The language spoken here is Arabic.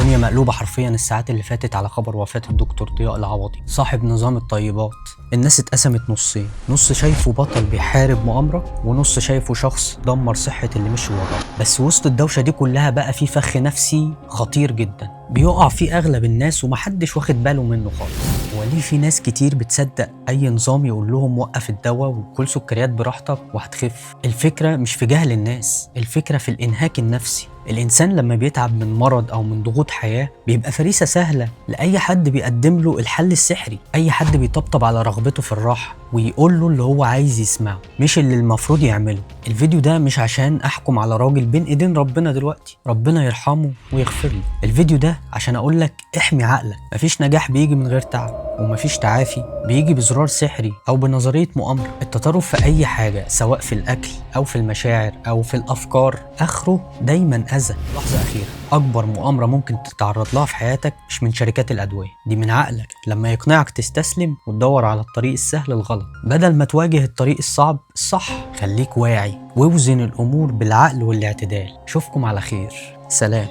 الدنيا مقلوبة حرفيا الساعات اللي فاتت على خبر وفاة الدكتور ضياء العوضي صاحب نظام الطيبات. الناس اتقسمت نصين، نص شايفه بطل بيحارب مؤامرة، ونص شايفه شخص دمر صحة اللي مشي وراه. بس وسط الدوشة دي كلها بقى في فخ نفسي خطير جدا بيقع فيه اغلب الناس ومحدش واخد باله منه خالص. وليه في ناس كتير بتصدق اي نظام يقول لهم وقف الدواء وكل سكريات براحتك وهتخف؟ الفكرة مش في جهل الناس، الفكرة في الانهاك النفسي. الانسان لما بيتعب من مرض او من ضغوط حياة بيبقى فريسة سهلة لاي حد بيقدم له الحل السحري، اي حد بيطبطب على رغبته في الراحة ويقول له اللي هو عايز يسمعه مش اللي المفروض يعمله. الفيديو ده مش عشان احكم على راجل بين ايدين ربنا دلوقتي، ربنا يرحمه ويغفر له. الفيديو ده عشان اقول لك احمي عقلك، مفيش نجاح بيجي من غير تعب، ومفيش تعافي بيجي بزرار سحري او بنظرية مؤامرة. التطرف في اي حاجة سواء في الاكل او في المشاعر او في الافكار اخره دايما اذى. لحظة اخيرة، اكبر مؤامرة ممكن تتعرض لها في حياتك مش من شركات الادوية، دي من عقلك لما يقنعك تستسلم وتدور على الطريق السهل الغلط بدل ما تواجه الطريق الصعب الصح. خليك واعي واوزن الامور بالعقل والاعتدال. اشوفكم على خير، سلام.